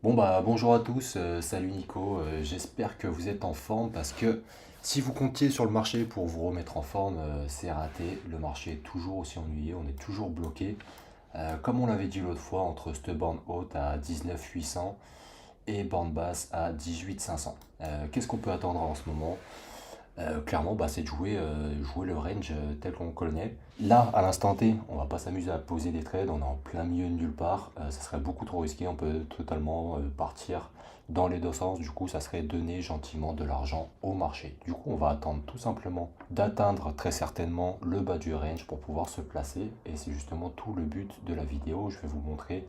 Bonjour à tous, salut Nico, j'espère que vous êtes en forme parce que si vous comptiez sur le marché pour vous remettre en forme, c'est raté, le marché est toujours aussi ennuyé, on est toujours bloqué. Comme on l'avait dit l'autre fois, entre cette borne haute à 19 800 et borne basse à 18 500. Qu'est-ce qu'on peut attendre en ce moment? Clairement, c'est de jouer le range tel qu'on le connaît. Là, à l'instant T, on va pas s'amuser à poser des trades, on est en plein milieu de nulle part. Ça serait beaucoup trop risqué, on peut totalement partir dans les deux sens. Du coup, ça serait donner gentiment de l'argent au marché. Du coup, on va attendre tout simplement d'atteindre très certainement le bas du range pour pouvoir se placer. Et c'est justement tout le but de la vidéo. Je vais vous montrer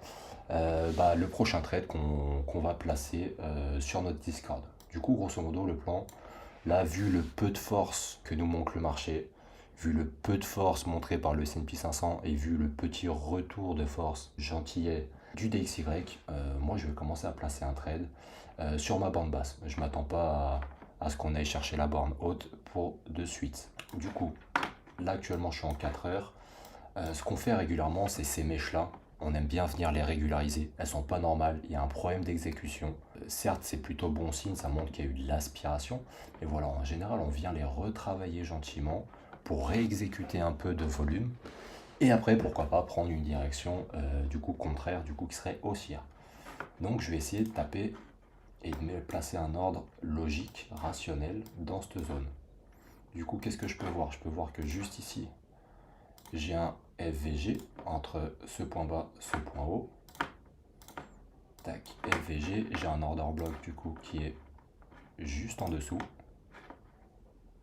le prochain trade qu'on va placer sur notre Discord. Du coup, grosso modo, le plan. Là, vu le peu de force que nous montre le marché, vu le peu de force montré par le S&P 500 et vu le petit retour de force gentillet du DXY, moi je vais commencer à placer un trade sur ma borne basse. Je ne m'attends pas à ce qu'on aille chercher la borne haute pour de suite. Du coup, là actuellement je suis en 4 heures. Ce qu'on fait régulièrement, c'est ces mèches-là. On aime bien venir les régulariser. Elles sont pas normales, il y a un problème d'exécution. Certes, c'est plutôt bon signe, ça montre qu'il y a eu de l'aspiration. Mais voilà, en général, on vient les retravailler gentiment pour réexécuter un peu de volume. Et après, pourquoi pas prendre une direction du coup contraire, du coup qui serait haussière. Donc je vais essayer de taper et de me placer un ordre logique, rationnel dans cette zone. Du coup, qu'est-ce que je peux voir? Je peux voir que juste ici, j'ai un FVG entre ce point bas, ce point haut. Tac, FVG, j'ai un order block du coup qui est juste en dessous.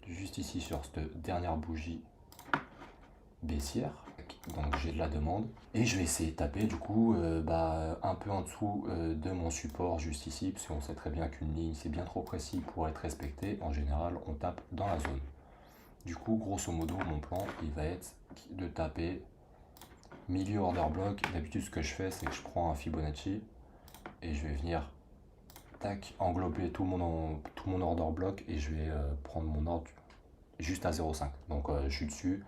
Juste ici sur cette dernière bougie baissière. Donc j'ai de la demande. Et je vais essayer de taper du coup un peu en dessous de mon support juste ici. Parce qu'on sait très bien qu'une ligne c'est bien trop précis pour être respecté. En général on tape dans la zone. Du coup grosso modo mon plan il va être de taper milieu order block. D'habitude ce que je fais c'est que je prends un Fibonacci et je vais venir tac englober tout mon order block et je vais prendre mon ordre juste à 0,5. Donc je suis dessus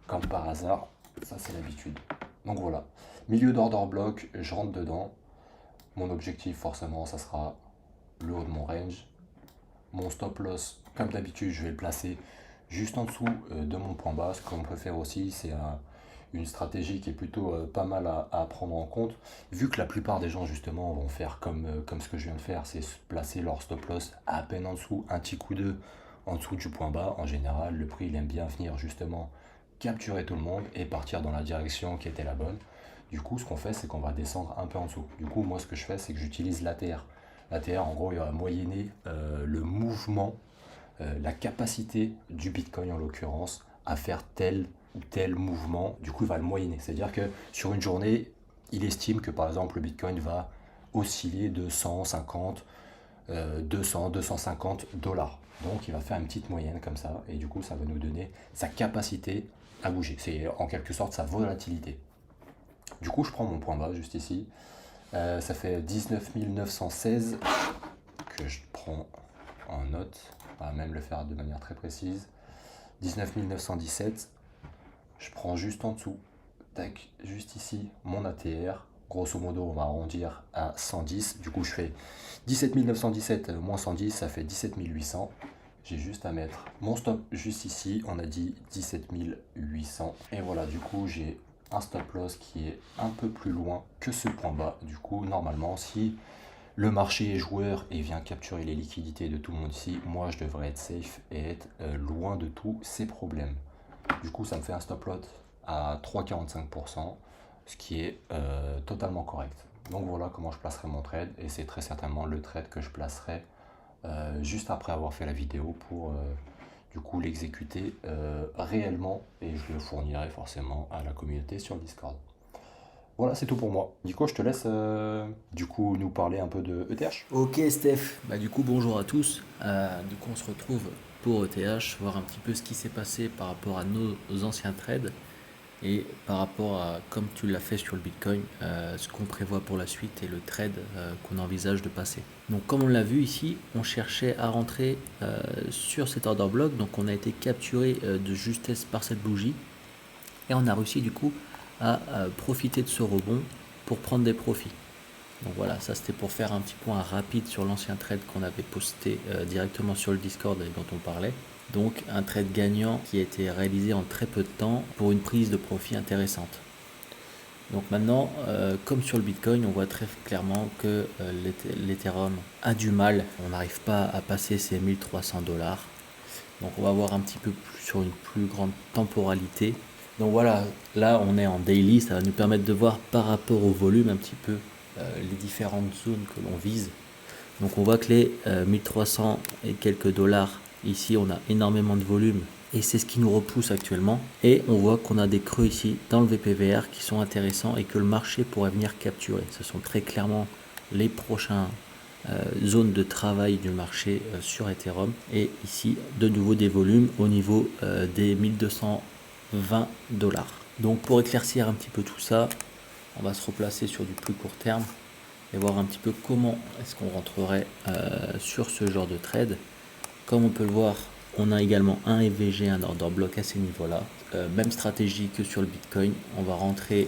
comme par hasard, ça c'est l'habitude. Donc voilà, milieu d'order block, je rentre dedans. Mon objectif forcément ça sera le haut de mon range. Mon stop loss, comme d'habitude, je vais le placer juste en dessous de mon point bas. Ce qu'on peut faire aussi, c'est une stratégie qui est plutôt pas mal à prendre en compte. Vu que la plupart des gens justement vont faire comme ce que je viens de faire, c'est placer leur stop loss à peine en dessous, un petit coup d'eux en dessous du point bas. En général, le prix il aime bien venir justement capturer tout le monde et partir dans la direction qui était la bonne. Du coup, ce qu'on fait, c'est qu'on va descendre un peu en dessous. Du coup, moi, ce que je fais, c'est que j'utilise l'ATR. L'ATR, en gros, il va moyenner le mouvement, la capacité du Bitcoin en l'occurrence à faire tel ou tel mouvement. Du coup, il va le moyenner. C'est-à-dire que sur une journée, il estime que par exemple le Bitcoin va osciller de 150, 200, 250 dollars. Donc, il va faire une petite moyenne comme ça. Et du coup, ça va nous donner sa capacité à bouger. C'est en quelque sorte sa volatilité. Du coup, je prends mon point bas juste ici. Ça fait 19 916 que je prends en note. On va même le faire de manière très précise. 19 917. Je prends juste en dessous. Tac, juste ici, mon ATR. Grosso modo, on va arrondir à 110. Du coup, je fais 17 917 moins 110, ça fait 17 800. J'ai juste à mettre mon stop juste ici. On a dit 17 800. Et voilà, du coup, j'ai un stop loss qui est un peu plus loin que ce point bas. Du coup, normalement, si le marché est joueur et vient capturer les liquidités de tout le monde ici, moi, je devrais être safe et être loin de tous ces problèmes. Du coup, ça me fait un stop loss à 3,45%, ce qui est totalement correct. Donc voilà comment je placerai mon trade et c'est très certainement le trade que je placerai juste après avoir fait la vidéo pour du coup l'exécuter réellement et je le fournirai forcément à la communauté sur le Discord. Voilà, c'est tout pour moi. Nico, je te laisse du coup nous parler un peu de ETH. Ok Steph, du coup bonjour à tous. Du coup on se retrouve pour ETH, voir un petit peu ce qui s'est passé par rapport à nos anciens trades et par rapport à, comme tu l'as fait sur le Bitcoin, ce qu'on prévoit pour la suite et le trade qu'on envisage de passer. Donc comme on l'a vu ici, on cherchait à rentrer sur cet order block, donc on a été capturé de justesse par cette bougie et on a réussi du coup à profiter de ce rebond pour prendre des profits. Donc voilà, ça c'était pour faire un petit point rapide sur l'ancien trade qu'on avait posté directement sur le Discord et dont on parlait. Donc un trade gagnant qui a été réalisé en très peu de temps pour une prise de profit intéressante. Donc maintenant, comme sur le Bitcoin, on voit très clairement que l'Ethereum a du mal. On n'arrive pas à passer ces 1300 $. Donc on va voir un petit peu plus sur une plus grande temporalité. Donc voilà, là on est en daily, ça va nous permettre de voir par rapport au volume un petit peu les différentes zones que l'on vise. Donc on voit que les 1300 et quelques dollars, ici on a énormément de volume et c'est ce qui nous repousse actuellement. Et on voit qu'on a des creux ici dans le VPVR qui sont intéressants et que le marché pourrait venir capturer. Ce sont très clairement les prochains zones de travail du marché sur Ethereum. Et ici de nouveau des volumes au niveau des 1220 $. Donc pour éclaircir un petit peu tout ça, on va se replacer sur du plus court terme et voir un petit peu comment est-ce qu'on rentrerait sur ce genre de trade. Comme on peut le voir, on a également un EVG, un order block à ces niveaux-là. Même stratégie que sur le Bitcoin, on va rentrer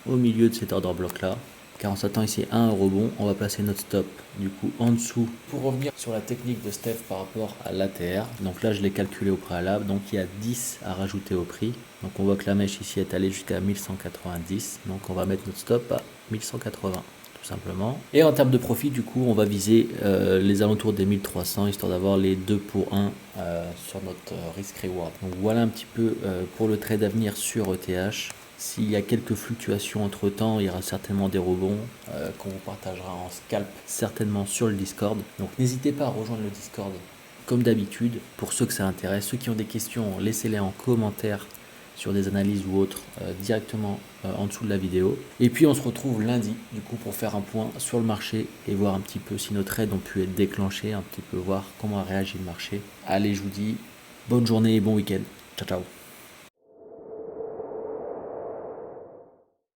au milieu de cet order block là, car on s'attend ici à un rebond. On va placer notre stop du coup en dessous. Pour revenir sur la technique de Steph par rapport à l'ATR, donc là je l'ai calculé au préalable, donc il y a 10 à rajouter au prix. Donc on voit que la mèche ici est allée jusqu'à 1190, donc on va mettre notre stop à 1180. Simplement. Et en termes de profit, du coup, on va viser les alentours des 1300, histoire d'avoir les 2 pour 1 sur notre risk-reward. Donc voilà un petit peu pour le trade à venir sur ETH. S'il y a quelques fluctuations entre temps, il y aura certainement des rebonds qu'on vous partagera en scalp, certainement sur le Discord. Donc n'hésitez pas à rejoindre le Discord comme d'habitude. Pour ceux que ça intéresse, ceux qui ont des questions, laissez-les en commentaire sur des analyses ou autres directement en dessous de la vidéo. Et puis on se retrouve lundi du coup pour faire un point sur le marché et voir un petit peu si nos trades ont pu être déclenchés, un petit peu voir comment a réagi le marché. Allez, je vous dis bonne journée et bon week-end. Ciao ciao.